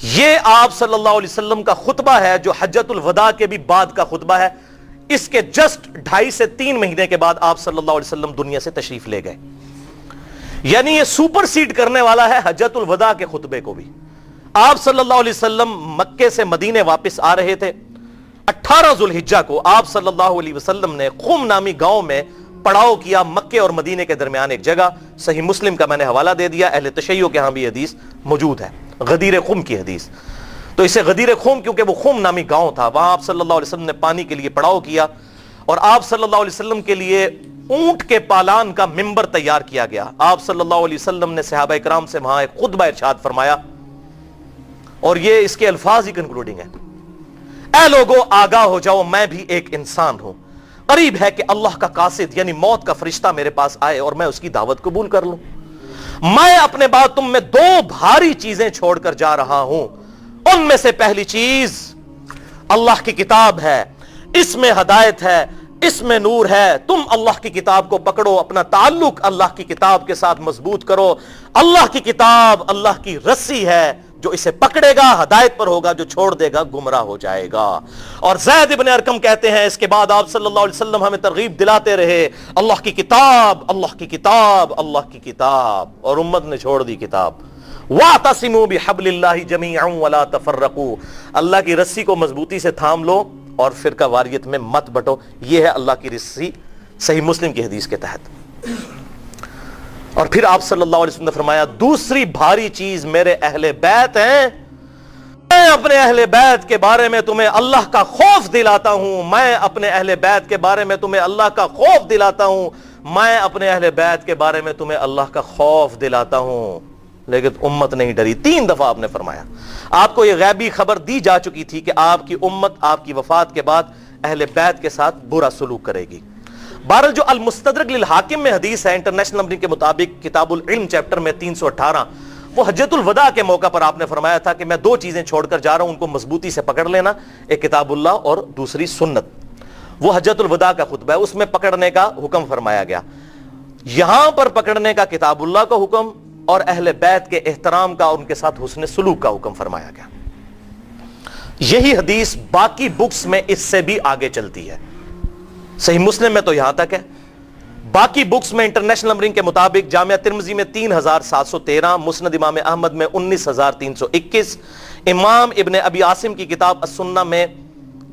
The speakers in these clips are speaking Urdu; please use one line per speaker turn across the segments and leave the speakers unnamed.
یہ آپ صلی اللہ علیہ وسلم کا خطبہ ہے جو حجۃ الوداع کے بھی بعد کا خطبہ ہے. اس کے جسٹ 2.5 سے 3 مہینے کے بعد آپ صلی اللہ علیہ وسلم دنیا سے تشریف لے گئے. یعنی یہ سپر سیڈ کرنے والا ہے حجۃ الوداع کے خطبے کو بھی. آپ صلی اللہ علیہ وسلم مکے سے مدینے واپس آ رہے تھے. 18 ذوالحجہ کو آپ صلی اللہ علیہ وسلم نے خم نامی گاؤں میں پڑاؤ کیا. مکے اور مدینے کے درمیان ایک جگہ, صحیح مسلم کا میں نے حوالہ دے دیا, اہل تشیع کے ہاں بھی حدیث موجود ہے, غدیر خم کی حدیث. تو اسے غدیر خم کیونکہ وہ خم نامی گاؤں تھا, وہاں آپ صلی اللہ علیہ وسلم نے پانی کے لیے پڑاؤ کیا اور آپ صلی اللہ علیہ وسلم کے لیے اونٹ کے پالان کا منبر تیار کیا گیا. آپ صلی اللہ علیہ وسلم نے صحابہ کرام سے وہاں ایک خطبہ ارشاد فرمایا اور یہ اس کے الفاظ ہی کنکلوڈنگ ہے. اے لوگو آگاہ ہو جاؤ, میں بھی ایک انسان ہوں. قریب ہے کہ اللہ کا قاصد یعنی موت کا فرشتہ میرے پاس آئے اور میں اس کی دعوت قبول کر لوں. میں اپنے بعد تم میں 2 بھاری چیزیں چھوڑ کر جا رہا ہوں. ان میں سے پہلی چیز اللہ کی کتاب ہے, اس میں ہدایت ہے, اس میں نور ہے. تم اللہ کی کتاب کو پکڑو, اپنا تعلق اللہ کی کتاب کے ساتھ مضبوط کرو. اللہ کی کتاب اللہ کی رسی ہے, جو اسے پکڑے گا ہدایت پر ہوگا, جو چھوڑ دے گا گمراہ ہو جائے گا. اور زید ابن ارقم کہتے ہیں اس کے بعد آپ صلی اللہ علیہ وسلم ہمیں ترغیب دلاتے رہے, اللہ کی کتاب, اللہ کی کتاب, اللہ کی کتاب. اور امت نے چھوڑ دی کتاب. وَاعْتَصِمُوا بِحَبْلِ اللَّهِ جَمِيعًا وَلَا تَفَرَّقُوا, اللہ کی رسی کو مضبوطی سے تھام لو اور فرقہ واریت میں مت بٹو. یہ ہے اللہ کی رسی, صحیح مسلم کی حدیث کے تحت. اور پھر آپ صلی اللہ علیہ وسلم نے فرمایا دوسری بھاری چیز میرے اہل بیت ہیں. میں اپنے اہل بیت کے بارے میں تمہیں اللہ کا خوف دلاتا ہوں. میں اپنے اہل بیت کے بارے میں تمہیں اللہ کا خوف دلاتا ہوں. میں اپنے اہل بیت کے بارے میں تمہیں اللہ کا خوف دلاتا ہوں. لیکن امت نہیں ڈری. 3 دفعہ آپ نے فرمایا. آپ کو یہ غیبی خبر دی جا چکی تھی کہ آپ کی امت آپ کی وفات کے بعد اہل بیت کے ساتھ برا سلوک کرے گی. بہرحال جو المستدرک للحاکم میں حدیث ہے انٹرنیشنل نمبرنگ کے مطابق کتاب العلم چیپٹر میں 318, وہ حجۃ الوداع کے موقع پر آپ نے فرمایا تھا کہ میں 2 چیزیں چھوڑ کر جا رہا ہوں, ان کو مضبوطی سے پکڑ لینا, ایک کتاب اللہ اور دوسری سنت. وہ حجۃ الوداع کا خطبہ ہے, اس میں پکڑنے کا حکم فرمایا گیا. یہاں پر پکڑنے کا کتاب اللہ کا حکم اور اہل بیت کے احترام کا, ان کے ساتھ حسن سلوک کا حکم فرمایا گیا. یہی حدیث باقی بکس میں اس سے بھی آگے چلتی ہے. صحیح مسلم میں تو یہاں تک ہے, باقی بکس میں انٹرنیشنل نمبرنگ کے مطابق جامعہ ترمذی میں 3713, مسند امام احمد میں 19721, امام ابن ابی عاصم کی کتاب السنہ میں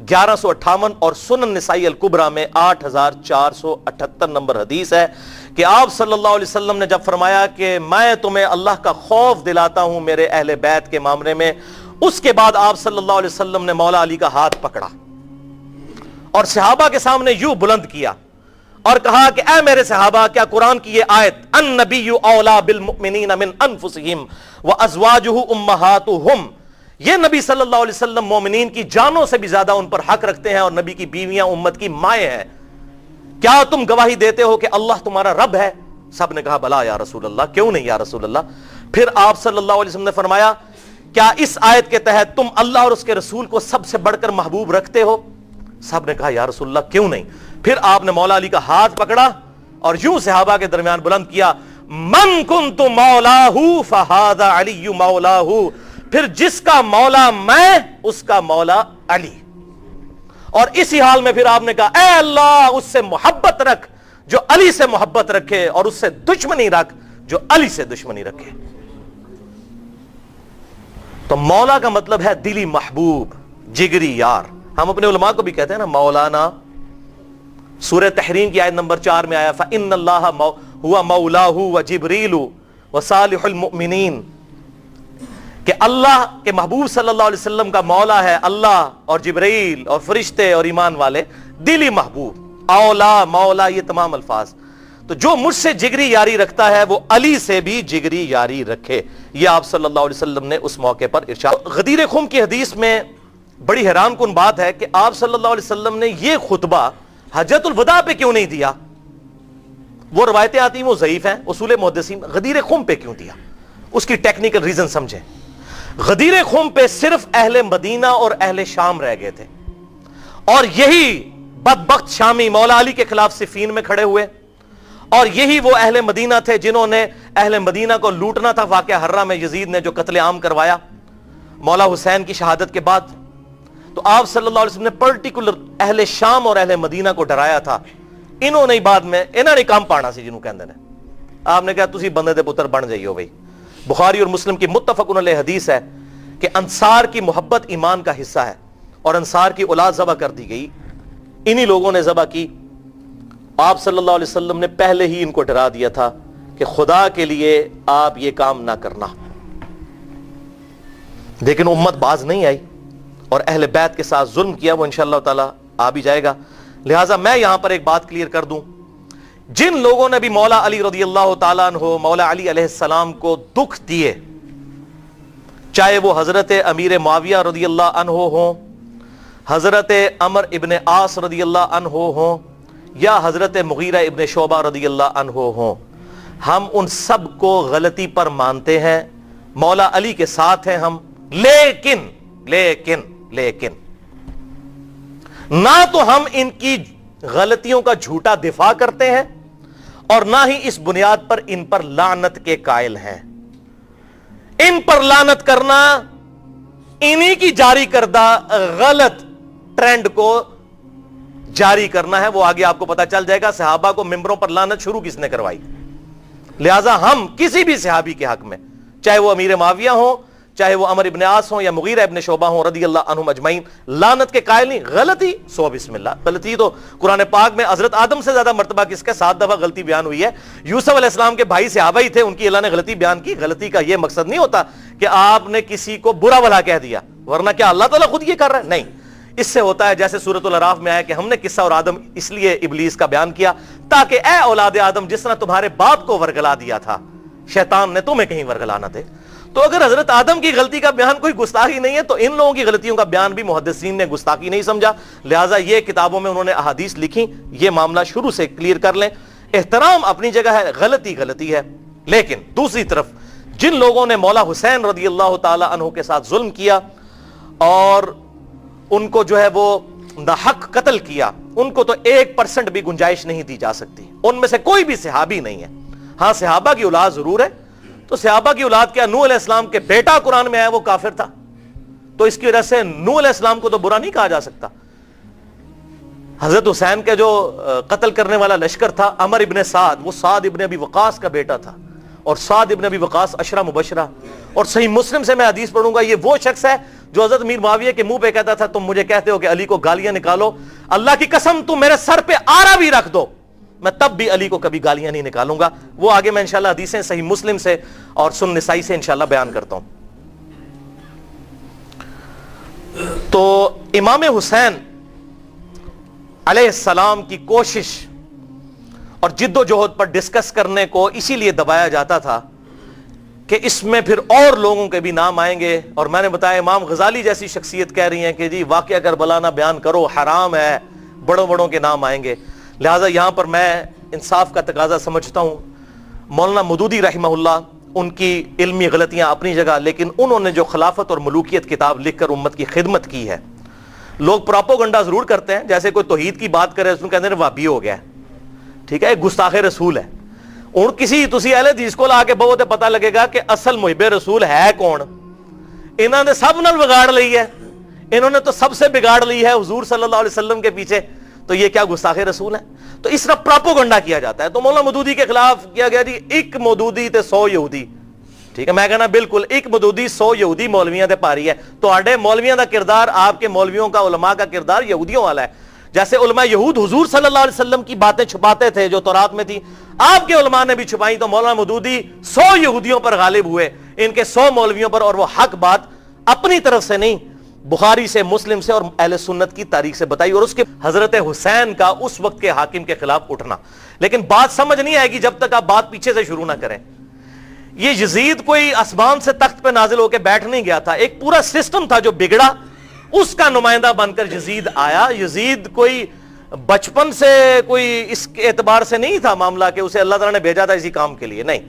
1158 اور سنن نسائی الکبریٰ میں 8478 نمبر حدیث ہے کہ آپ صلی اللہ علیہ وسلم نے جب فرمایا کہ میں تمہیں اللہ کا خوف دلاتا ہوں میرے اہل بیت کے معاملے میں, اس کے بعد آپ صلی اللہ علیہ وسلم نے مولا علی کا ہاتھ پکڑا اور صحابہ کے سامنے یوں بلند کیا اور کہا کہ اے میرے صحابہ, کیا قرآن کی یہ آیت النبی اولا بالمؤمنین من انفسہم وازواجہ امہاتہم, یہ نبی صلی اللہ علیہ وسلم مومنین کی جانوں سے بھی زیادہ ان پر حق رکھتے ہیں اور نبی کی بیویاں امت کی مائیں ہیں, کیا تم گواہی دیتے ہو کہ اللہ تمہارا رب ہے؟ سب نے کہا بلا یا رسول اللہ, کیوں نہیں یا رسول اللہ. پھر آپ صلی اللہ علیہ وسلم نے فرمایا کیا اس آیت کے تحت تم اللہ اور اس کے رسول کو سب سے بڑھ کر محبوب رکھتے ہو؟ سب نے کہا یا رسول اللہ کیوں نہیں. پھر آپ نے مولا علی کا ہاتھ پکڑا اور یوں صحابہ کے درمیان بلند کیا, من کنت مولاہ فہذا علی مولاہ, پھر جس کا مولا میں اس کا مولا علی. اور اسی حال میں پھر آپ نے کہا اے اللہ اس سے محبت رکھ جو علی سے محبت رکھے اور اس سے دشمنی رکھ جو علی سے دشمنی رکھے. تو مولا کا مطلب ہے دلی محبوب, جگری یار. ہم اپنے علماء کو بھی کہتے ہیں نا مولانا. سورہ تحریم کی آیت نمبر 4 میں آیا فَإِنَّ اللَّهَ هُوَ مَوْلَاهُ وَجِبْرِيلُ وَصَالِحُ الْمُؤْمِنِينَ, کہ اللہ کے محبوب صلی اللہ علیہ وسلم کا مولا ہے اللہ اور جبرائیل اور فرشتے اور ایمان والے. دلی محبوب, اولا, مولا, یہ تمام الفاظ. تو جو مجھ سے جگری یاری رکھتا ہے وہ علی سے بھی جگری یاری رکھے. یہ آپ صلی اللہ علیہ وسلم نے اس موقع پر ارشاد. غدیر خم کی حدیث میں بڑی حیران کن بات ہے کہ آپ صلی اللہ علیہ وسلم نے یہ خطبہ حجۃ الوداع پہ کیوں نہیں دیا؟ وہ روایتیں آتی ہیں وہ ضعیف ہیں, اصول محدثین. غدیر خم پہ کیوں دیا؟ اس کی ٹیکنیکل ریزن سمجھیں. غدیر خم پہ صرف اہل مدینہ اور اہل شام رہ گئے تھے, اور یہی بدبخت شامی مولا علی کے خلاف صفین میں کھڑے ہوئے, اور یہی وہ اہل مدینہ تھے جنہوں نے اہل مدینہ کو لوٹنا تھا. واقعہ حرہ میں یزید نے جو قتل عام کروایا, مولا حسین کی شہادت کے بعد تو آپ صلی اللہ علیہ وسلم نے پرٹیکولر اہل شام اور اہل مدینہ کو ڈرایا تھا. انہوں نے بعد میں انہوں نے کام پانا سی جنہوں کہندے نے. آپ نے کہا تسی بندے دے پتر بن جائیو بھائی. بخاری اور مسلم کی متفق علیہ حدیث ہے کہ انصار کی محبت ایمان کا حصہ ہے اور انصار کی اولاد ذبح کر دی گئی. انہی لوگوں نے ذبح کی. آپ صلی اللہ علیہ وسلم نے پہلے ہی ان کو ڈرا دیا تھا کہ خدا کے لیے آپ یہ کام نہ کرنا. لیکن امت باز نہیں آئی اور اہل بیت کے ساتھ ظلم کیا. وہ انشاءاللہ تعالی آ بھی جائے گا. لہٰذا میں یہاں پر ایک بات کلیئر کر دوں, جن لوگوں نے بھی مولا علی رضی اللہ تعالیٰ عنہ, مولا علی علیہ السلام کو دکھ دیے, چاہے وہ حضرت امیر معاویہ رضی اللہ عنہ ہوں, حضرت عمر ابن عاص رضی اللہ عنہ ہوں, یا حضرت مغیرہ ابن شعبہ رضی اللہ عنہ ہوں, ہم ان سب کو غلطی پر مانتے ہیں, مولا علی کے ساتھ ہیں ہم. لیکن لیکن لیکن نہ تو ہم ان کی غلطیوں کا جھوٹا دفاع کرتے ہیں اور نہ ہی اس بنیاد پر ان پر لعنت کے قائل ہیں. ان پر لعنت کرنا انہی کی جاری کردہ غلط ٹرینڈ کو جاری کرنا ہے. وہ آگے آپ کو پتا چل جائے گا صحابہ کو ممبروں پر لعنت شروع کس نے کروائی. لہذا ہم کسی بھی صحابی کے حق میں, چاہے وہ امیر معاویہ ہوں, چاہے وہ عمر ابن عاص ہوں یا مغیرہ ابن شعبہ ہوں رضی اللہ عنہم اجمعین, لعنت کے قائل نہیں. غلطی سو بسم اللہ. غلطی تو قرآن پاک میں حضرت آدم سے زیادہ مرتبہ کس کے 7 دفعہ غلطی بیان ہوئی ہے. یوسف علیہ السلام کے بھائی صحابہ ہی تھے, ان کی اللہ نے غلطی بیان کی. غلطی کا یہ مقصد نہیں ہوتا کہ آپ نے کسی کو برا بھلا کہہ دیا, ورنہ کیا اللہ تعالیٰ خود یہ کر رہا ہے؟ نہیں. اس سے ہوتا ہے جیسے سورۃ الاعراف میں آیا کہ ہم نے قصہ اور آدم اس لیے ابلیس کا بیان کیا تاکہ اے اولاد آدم, جس طرح تمہارے باپ کو ورگلا دیا تھا شیطان نے, تمہیں کہیں ورگلا نہ دے. تو اگر حضرت آدم کی غلطی کا بیان کوئی گستاخی نہیں ہے تو ان لوگوں کی غلطیوں کا بیان بھی محدثین نے گستاخی نہیں سمجھا. لہٰذا یہ کتابوں میں انہوں نے احادیث لکھی. یہ معاملہ شروع سے کلیئر کر لیں. احترام اپنی جگہ ہے, غلطی غلطی ہے. لیکن دوسری طرف جن لوگوں نے مولا حسین رضی اللہ تعالی عنہ کے ساتھ ظلم کیا اور ان کو جو ہے وہ ناحق قتل کیا, ان کو تو 1% بھی گنجائش نہیں دی جا سکتی. ان میں سے کوئی بھی صحابی نہیں ہے. ہاں صحابہ کی اولاد ضرور ہے. تو صحابہ کی اولاد کیا نوح علیہ السلام کے بیٹا قرآن میں آیا وہ کافر تھا, تو اس کی وجہ سے نوح علیہ السلام کو تو برا نہیں کہا جا سکتا. حضرت حسین کے جو قتل کرنے والا لشکر تھا عمر ابن سعد, وہ سعد ابن ابی وقاص کا بیٹا تھا, اور سعد ابن ابی وقاص عشرہ مبشرہ. اور صحیح مسلم سے میں حدیث پڑھوں گا, یہ وہ شخص ہے جو حضرت امیر معاویہ کے منہ پہ کہتا تھا تم مجھے کہتے ہو کہ علی کو گالیاں نکالو, اللہ کی قسم تم میرے سر پہ آرا بھی رکھ دو, میں تب بھی علی کو کبھی گالیاں نہیں نکالوں گا. وہ آگے میں انشاءاللہ حدیثیں صحیح مسلم سے اور سنن نسائی سے انشاءاللہ بیان کرتا ہوں. تو امام حسین علیہ السلام کی کوشش اور جد و جہد پر ڈسکس کرنے کو اسی لیے دبایا جاتا تھا کہ اس میں پھر اور لوگوں کے بھی نام آئیں گے. اور میں نے بتایا امام غزالی جیسی شخصیت کہہ رہی ہیں کہ جی واقعہ کربلا نہ بیان کرو, حرام ہے, بڑوں بڑوں کے نام آئیں گے. لہٰذا یہاں پر میں انصاف کا تقاضا سمجھتا ہوں. مولانا مودودی رحمہ اللہ, ان کی علمی غلطیاں اپنی جگہ, لیکن انہوں نے جو خلافت اور ملوکیت کتاب لکھ کر امت کی خدمت کی ہے. لوگ پراپوگنڈا ضرور کرتے ہیں, جیسے کوئی توحید کی بات کرے اس میں کہتے ہیں وہابی ہو گیا ہے, ٹھیک ہے, ایک گستاخ رسول ہے. اور کسی تسی اہل حدیث کو لا کے بہت پتہ لگے گا کہ اصل محب رسول ہے کون. انہوں نے سب نال بگاڑ لی ہے, انہوں نے تو سب سے بگاڑ لی ہے حضور صلی اللہ علیہ وسلم کے پیچھے, تو یہ کیا گستاخ رسول ہے. تو اس طرح پراپوگنڈا کیا جاتا ہے. تو مولانا مودودی کے خلاف کیا گیا جی ایک مودودی تے 100 یہودی, ٹھیک ہے, میں کہنا بالکل ایک مودودی 100 یہودی مولویاں دے پاری ہے. تو آڈے مولویاں دا کردار, آپ کے مولویوں کا, علماء کا کردار یہودیوں والا ہے. جیسے علماء یہود حضور صلی اللہ علیہ وسلم کی باتیں چھپاتے تھے جو تورات میں تھی, آپ کے علماء نے بھی چھپائیں. تو مولانا مودودی 100 یہودیوں پر غالب ہوئے, ان کے 100 مولویوں پر, اور وہ حق بات اپنی طرف سے نہیں, بخاری سے, مسلم سے اور اہل سنت کی تاریخ سے بتائی. اور اس کے حضرت حسین کا اس وقت کے حاکم کے خلاف اٹھنا. لیکن بات سمجھ نہیں آئے گی جب تک آپ بات پیچھے سے شروع نہ کریں. یہ یزید کوئی آسمان سے تخت پہ نازل ہو کے بیٹھ نہیں گیا تھا, ایک پورا سسٹم تھا جو بگڑا, اس کا نمائندہ بن کر یزید آیا. یزید کوئی بچپن سے کوئی اس اعتبار سے نہیں تھا معاملہ کہ اسے اللہ تعالیٰ نے بھیجا تھا اسی کام کے لیے, نہیں,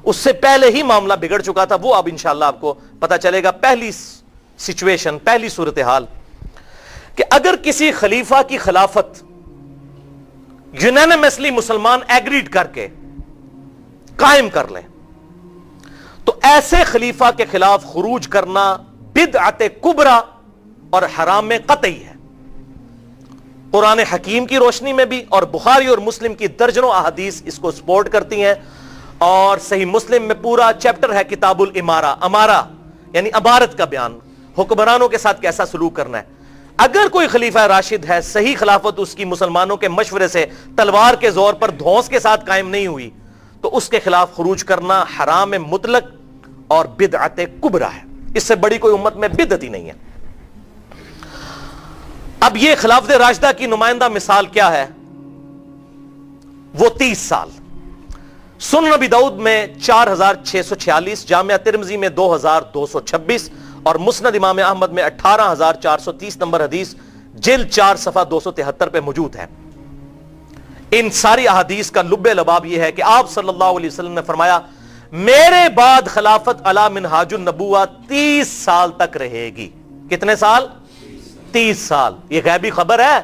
اس سے پہلے ہی معاملہ بگڑ چکا تھا. وہ اب انشاءاللہ آپ کو پتا چلے گا. پہلی سچویشن, پہلی صورتحال کہ اگر کسی خلیفہ کی خلافت یونینمسلی مسلمان ایگریڈ کر کے قائم کر لیں تو ایسے خلیفہ کے خلاف خروج کرنا بدعت کبرا اور حرام میں قطعی ہے. قرآن حکیم کی روشنی میں بھی اور بخاری اور مسلم کی درجنوں احادیث اس کو سپورٹ کرتی ہیں. اور صحیح مسلم میں پورا چیپٹر ہے کتاب الامارہ، امارہ یعنی امارت کا بیان، حکمرانوں کے ساتھ کیسا سلوک کرنا ہے. اگر کوئی خلیفہ راشد ہے، صحیح خلافت اس کی مسلمانوں کے مشورے سے تلوار کے زور پر دھونس کے ساتھ قائم نہیں ہوئی تو اس کے خلاف خروج کرنا حرام مطلق اور بدعت کبرا ہے. اس سے بڑی کوئی امت میں بدعت ہی نہیں ہے. اب یہ خلافت راشدہ کی نمائندہ مثال کیا ہے؟ وہ 30 سال. سنن نبی داؤد میں 4646، جامعہ ترمذی میں 2226 اور مسند امام احمد میں 18430 نمبر حدیث جلد 4 صفحہ 273 پہ موجود ہے. ان ساری احادیث کا لب لباب یہ ہے کہ آپ صلی اللہ علیہ وسلم نے فرمایا میرے بعد خلافت علی منہاج النبوہ 30 سال تک رہے گی. کتنے سال؟ 30 سال. یہ غیبی خبر ہے.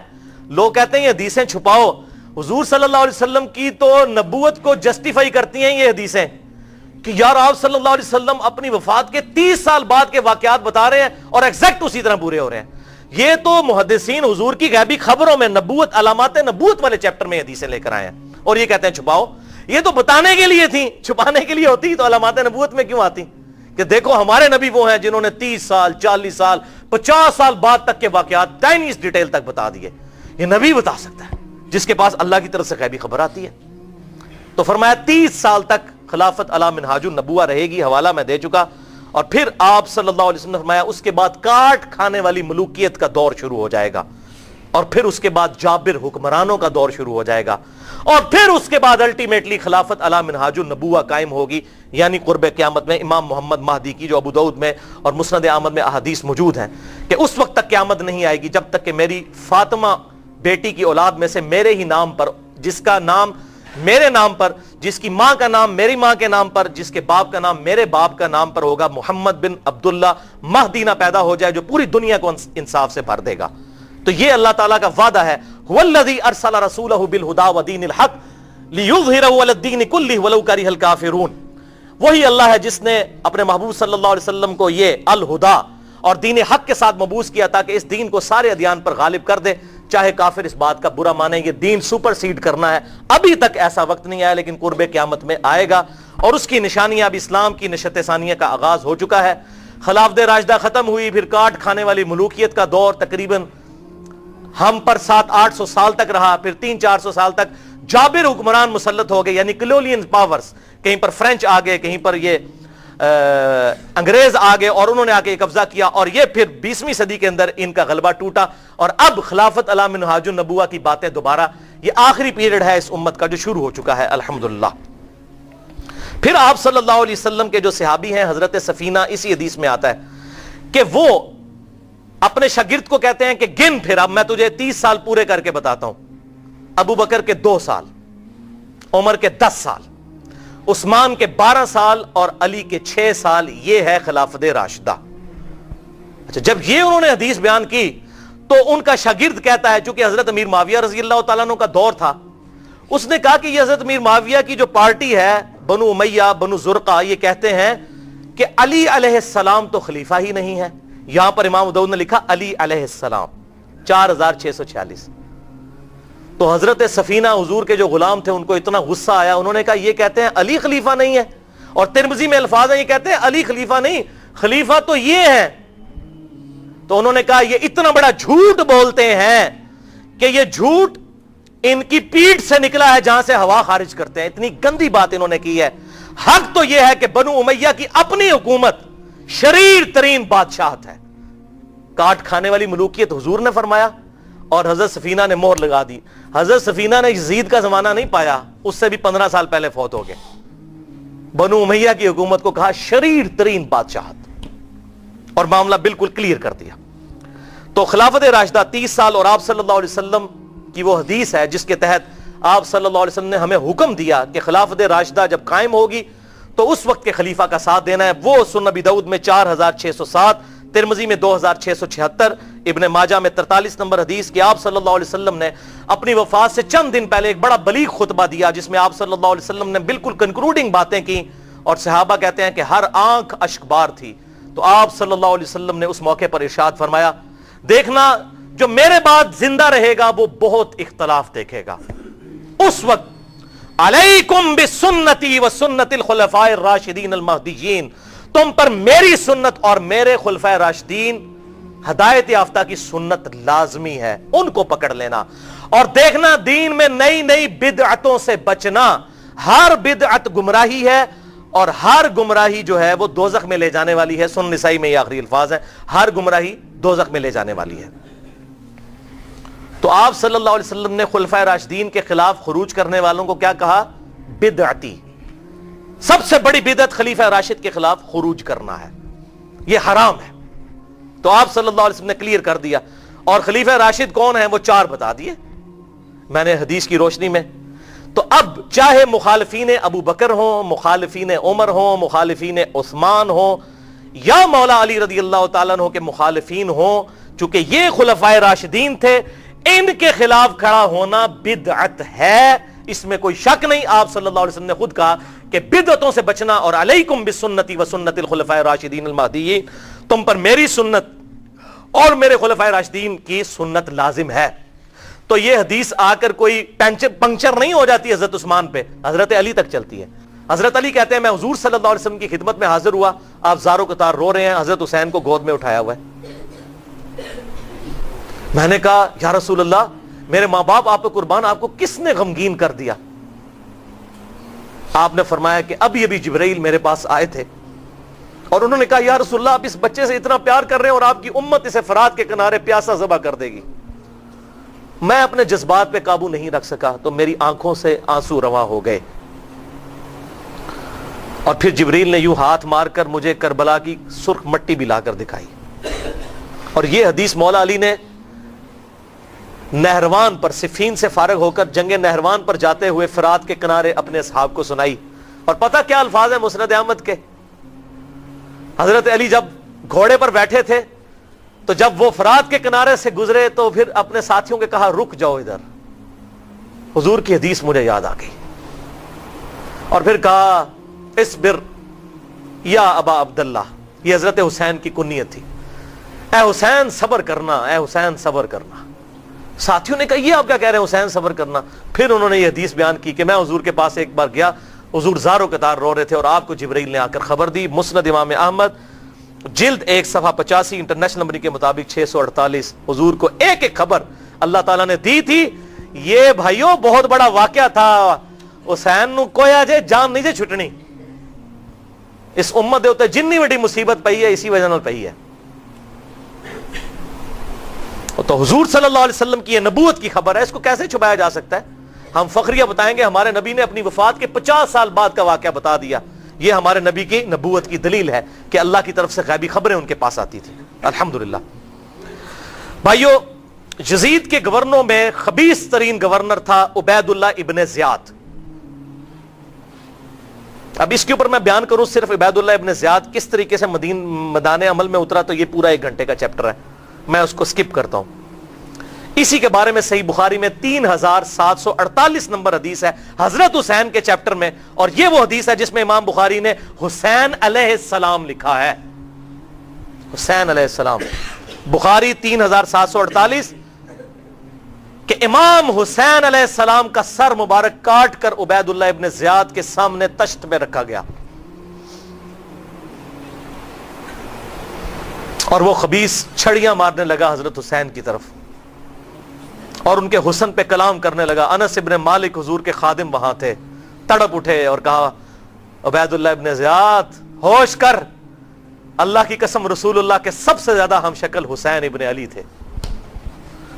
لوگ کہتے ہیں یہ حدیثیں چھپاؤ. حضور صلی اللہ علیہ وسلم کی تو نبوت کو جسٹیفائی کرتی ہیں یہ حدیثیں کہ یار آپ صلی اللہ علیہ وسلم اپنی وفات کے 30 سال بعد کے واقعات بتا رہے ہیں اور ایگزیکٹ اسی طرح پورے ہو رہے ہیں. یہ تو محدثین حضور کی غیبی خبروں میں نبوت، علامات نبوت والے چیپٹر میں حدیثیں لے کر آئے ہیں اور یہ کہتے ہیں چھپاؤ. یہ تو بتانے کے لیے تھی، چھپانے کے لیے ہوتی تو علامات نبوت میں کیوں آتی کہ دیکھو ہمارے نبی وہ ہیں جنہوں نے 30 سال 40 سال 50 سال بعد تک کے واقعات ٹائنیز ڈیٹیل تک بتا دیے. یہ نبی بتا سکتا ہے جس کے پاس اللہ کی طرف سے غیبی خبر آتی ہے. تو فرمایا 30 سال تک خلافت علی منہاج النبوہ رہے گی. حوالہ میں دے چکا. اور پھر آپ صلی اللہ علیہ وسلم نے فرمایا اس کے بعد کاٹ کھانے والی ملوکیت کا دور شروع ہو جائے گا اور پھر اس کے بعد جابر حکمرانوں کا دور شروع ہو جائے گا اور پھر اس کے بعد الٹیمیٹلی خلافت علی منہاج النبوہ قائم ہوگی یعنی قرب قیامت میں. امام محمد مہدی کی جو ابو داؤد میں اور مسند احمد میں احادیث موجود ہیں کہ اس وقت تک قیامت نہیں آئے گی جب تک کہ میری فاطمہ بیٹی کی اولاد میں سے میرے ہی نام پر، جس کا نام میرے نام پر، جس کی ماں کا نام میری ماں کے نام پر، جس کے باپ کا نام میرے باپ کا نام پر ہوگا، محمد بن عبداللہ مہدی نہ پیدا ہو جائے جو پوری دنیا کو انصاف سے بھر دے گا. تو یہ اللہ تعالیٰ کا وعدہ ہے هو الذی ارسل رسولہ بالہدی ودین الحق لیظہرہ علی الدین کلہ ولو کرہ الکافرون. وہی اللہ ہے جس نے اپنے محبوب صلی اللہ علیہ وسلم کو یہ الہدا اور دین حق کے ساتھ مبعوث کیا تاکہ اس دین کو سارے ادیان پر غالب کر دے چاہے کافر اس بات کا برا مانے. یہ دین سپر سیڈ کرنا ہے. ابھی تک ایسا وقت نہیں آیا لیکن قرب قیامت میں آئے گا اور اس کی نشانیاں اب اسلام کی نشت ثانیہ کا آغاز ہو چکا ہے. خلافت راشدہ ختم ہوئی، پھر کاٹ کھانے والی ملوکیت کا دور تقریباً ہم پر 700-800 سال تک رہا. پھر 300-400 سال تک جابر حکمران مسلط ہو گئے یعنی کلولین پاورز. کہیں پر فرینچ آ گئے، کہیں پر یہ انگریز آ گئے اور انہوں نے آ کے قبضہ کیا اور یہ پھر 20ویں صدی کے اندر ان کا غلبہ ٹوٹا اور اب خلافت علی منہاج النبوہ کی باتیں دوبارہ، یہ آخری پیریڈ ہے اس امت کا جو شروع ہو چکا ہے الحمدللہ. پھر آپ صلی اللہ علیہ وسلم کے جو صحابی ہیں حضرت سفینہ، اسی حدیث میں آتا ہے کہ وہ اپنے شاگرد کو کہتے ہیں کہ گن پھر اب میں تجھے 30 سال پورے کر کے بتاتا ہوں. ابو بکر کے 2 سال، عمر کے 10 سال، عثمان کے 12 سال اور علی کے 6 سال. یہ ہے خلافت راشدہ. اچھا، جب یہ انہوں نے حدیث بیان کی تو ان کا شاگرد کہتا ہے، چونکہ حضرت امیر معاویہ رضی اللہ تعالیٰ عنہ کا دور تھا، اس نے کہا کہ یہ حضرت امیر معاویہ کی جو پارٹی ہے بنو امیہ بنو زرقہ، یہ کہتے ہیں کہ علی علیہ السلام تو خلیفہ ہی نہیں ہے. یہاں پر امام داؤد نے لکھا علی علیہ السلام 4646. تو حضرت سفینہ حضور کے جو غلام تھے ان کو اتنا غصہ آیا، انہوں نے کہا یہ کہتے ہیں علی خلیفہ نہیں ہے. اور ترمذی میں الفاظ ہیں یہ کہتے ہیں علی خلیفہ نہیں، خلیفہ تو یہ ہے. تو انہوں نے کہا یہ اتنا بڑا جھوٹ بولتے ہیں کہ یہ جھوٹ ان کی پیٹھ سے نکلا ہے جہاں سے ہوا خارج کرتے ہیں. اتنی گندی بات انہوں نے کی ہے. حق تو یہ ہے کہ بنو امیہ کی اپنی حکومت شریر ترین بادشاہت ہے. کاٹ کھانے والی ملوکیت حضور نے فرمایا اور حضرت سفینہ نے مہر لگا دی. حضرت سفینہ نے یزید کا زمانہ نہیں پایا، اس سے بھی 15 سال پہلے فوت ہو گئے. بنو امیہ کی حکومت کو کہا شریر ترین بادشاہت اور معاملہ بالکل کلیئر کر دیا. تو خلافت راشدہ 30 سال اور آپ صلی اللہ علیہ وسلم کی وہ حدیث ہے جس کے تحت آپ صلی اللہ علیہ وسلم نے ہمیں حکم دیا کہ خلافت راشدہ جب قائم ہوگی تو اس وقت کے خلیفہ کا ساتھ دینا ہے. وہ سنن نبی داؤد میں 4607، ترمذی میں 2676، ابن ماجہ میں 43 نمبر حدیث کہ آپ صلی اللہ علیہ وسلم نے اپنی وفات سے چند دن پہلے ایک بڑا بلیغ خطبہ دیا جس میں آپ صلی اللہ علیہ وسلم نے بالکل کنکلوڈنگ باتیں کی اور صحابہ کہتے ہیں کہ ہر آنکھ اشک بار تھی. تو آپ صلی اللہ علیہ وسلم نے اس موقع پر ارشاد فرمایا، دیکھنا جو میرے بعد زندہ رہے گا وہ بہت اختلاف دیکھے گا. اس وقت علیکم بسنتی و سنت الخلفاء الراشدین المہدیین، تم پر میری سنت اور میرے خلفائے راشدین ہدایت یافتہ کی سنت لازمی ہے، ان کو پکڑ لینا. اور دیکھنا دین میں نئی نئی بدعتوں سے بچنا. ہر بدعت گمراہی ہے اور ہر گمراہی جو ہے وہ دوزخ میں لے جانے والی ہے. سنن نسائی میں یہ آخری الفاظ ہیں، ہر گمراہی دوزخ میں لے جانے والی ہے. تو آپ صلی اللہ علیہ وسلم نے خلفائے راشدین کے خلاف خروج کرنے والوں کو کیا کہا؟ بدعتی. سب سے بڑی بدعت خلیفہ راشد کے خلاف خروج کرنا ہے، یہ حرام ہے. تو آپ صلی اللہ علیہ وسلم نے کلیئر کر دیا. اور خلیفہ راشد کون ہیں وہ 4 بتا دیے میں نے حدیث کی روشنی میں. تو اب چاہے مخالفین ابو بکر ہوں، مخالفین عمر ہوں، مخالفین عثمان ہوں، یا مولا علی رضی اللہ تعالیٰ عنہ کے مخالفین ہوں، چونکہ یہ خلفائے راشدین تھے، ان کے خلاف کھڑا ہونا بدعت ہے، اس میں کوئی شک نہیں. آپ صلی اللہ علیہ وسلم نے خود کہا کہ بدعتوں سے بچنا، اور علیکم بسنتی و سنت الخلفاء الراشدین المہدیین، تم پر میری سنت اور میرے خلفائے راشدین کی سنت لازم ہے. تو یہ حدیث آ کر کوئی پنکچر نہیں ہو جاتی حضرت عثمان پہ، حضرت علی تک چلتی ہے. حضرت علی کہتے ہیں میں حضور صلی اللہ علیہ وسلم کی خدمت میں حاضر ہوا، آپ زاروں قطار رو رہے ہیں، حضرت حسین کو گود میں اٹھایا ہوا ہے. میں نے کہا یا رسول اللہ، میرے ماں باپ آپ پہ قربان، آپ کو کس نے غمگین کر دیا؟ آپ نے فرمایا کہ اب یہ بھی جبرائیل میرے پاس آئے تھے اور انہوں نے کہا یا رسول اللہ، آپ اس بچے سے اتنا پیار کر رہے ہیں اور آپ کی امت اسے فرات کے کنارے پیاسا ذبح کر دے گی. میں اپنے جذبات پہ قابو نہیں رکھ سکا تو میری آنکھوں سے آنسو رواں ہو گئے. اور پھر جبریل نے یوں ہاتھ مار کر مجھے کربلا کی سرخ مٹی بھی لا کر دکھائی. اور یہ حدیث مولا علی نے نہروان پر، صفین سے فارغ ہو کر جنگ نہروان پر جاتے ہوئے فرات کے کنارے اپنے اصحاب کو سنائی. اور پتہ کیا الفاظ ہیں مسند احمد کے؟ حضرت علی جب گھوڑے پر بیٹھے تھے تو جب وہ فرات کے کنارے سے گزرے تو پھر اپنے ساتھیوں کے کہا رک جاؤ ادھر. حضور کی حدیث مجھے یاد آ گئی اور پھر کہا اصبر یا ابا عبداللہ، یہ حضرت حسین کی کنیت تھی، اے حسین صبر کرنا، اے حسین صبر کرنا. ساتھیوں نے کہا یہ آپ کیا کہہ رہے ہیں حسین صبر کرنا؟ پھر انہوں نے یہ حدیث بیان کی کہ میں حضور کے پاس ایک بار گیا، حضور زاروں قطار رو رہے تھے اور آپ کو جبرائیل نے آ کر خبر دی. مسند امام احمد جلد 1 صفحہ 85 انٹرنیشنل نمبر کے مطابق 648. حضور کو ایک ایک خبر اللہ تعالیٰ نے دی تھی. یہ بھائیوں بہت بڑا واقعہ تھا. حسین نو کویا جے جان نہیں جے چھٹنی، اس امت دے اوتے جنی وڈی مصیبت پئی ہے اسی وجہ نال پئی ہے. تو حضور صلی اللہ علیہ وسلم کی یہ نبوت کی خبر ہے، اس کو کیسے چھپایا جا سکتا ہے؟ ہم فخریہ بتائیں گے ہمارے نبی نے اپنی وفات کے 50 سال بعد کا واقعہ بتا دیا. یہ ہمارے نبی کی نبوت کی دلیل ہے کہ اللہ کی طرف سے غیبی خبریں ان کے پاس آتی تھی. الحمدللہ. بھائیو، یزید کے گورنروں میں خبیث ترین گورنر تھا عبید اللہ ابن زیاد. اب اس کے اوپر میں بیان کروں صرف عبید اللہ ابن زیاد کس طریقے سے میدان عمل میں اترا تو یہ پورا 1 گھنٹے کا چیپٹر ہے، میں اس کو سکپ کرتا ہوں. اسی کے بارے میں صحیح بخاری میں 3748 نمبر حدیث ہے حضرت حسین کے چیپٹر میں، اور یہ وہ حدیث ہے جس میں امام بخاری نے حسین علیہ السلام لکھا ہے. حسین علیہ السلام، بخاری 3748 کہ امام حسین علیہ السلام کا سر مبارک کاٹ کر عبید اللہ ابن زیاد کے سامنے تشت میں رکھا گیا اور وہ خبیث چھڑیاں مارنے لگا حضرت حسین کی طرف اور ان کے حسن پہ کلام کرنے لگا. انس ابن مالک حضور کے خادم وہاں تھے، تڑپ اٹھے اور کہا عبید اللہ ابن زیاد ہوش کر، اللہ کی قسم رسول اللہ کے سب سے زیادہ ہم شکل حسین ابن علی تھے.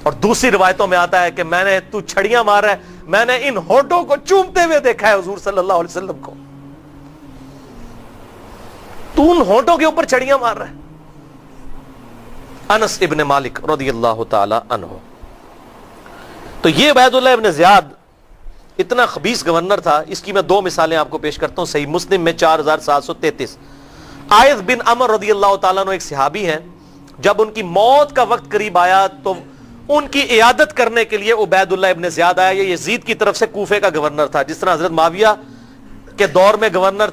اور دوسری روایتوں میں آتا ہے کہ میں نے تو چھڑیاں مار رہا ہے، میں نے ان ہونٹوں کو چومتے ہوئے دیکھا ہے حضور صلی اللہ علیہ وسلم کو، تو ان ہونٹوں کے اوپر چھڑیاں مار رہا ہے. انس ابن مالک رضی اللہ تعالی عنہ. تو یہ عبید اللہ ابن زیاد اتنا خبیث گورنر تھا. اس کی میں 2 مثالیں آپ کو پیش کرتا ہوں. صحیح مسلم میں 4733. عائذ بن عمر رضی اللہ تعالیٰ عنہ ایک صحابی ہیں، جب ان کی موت کا وقت قریب آیا تو ان کی عیادت کرنے کے لیے عبید اللہ ابن زیاد آیا. یہ یزید کی طرف سے کوفے کا گورنر تھا، جس طرح حضرت معاویہ کے دور میں گورنر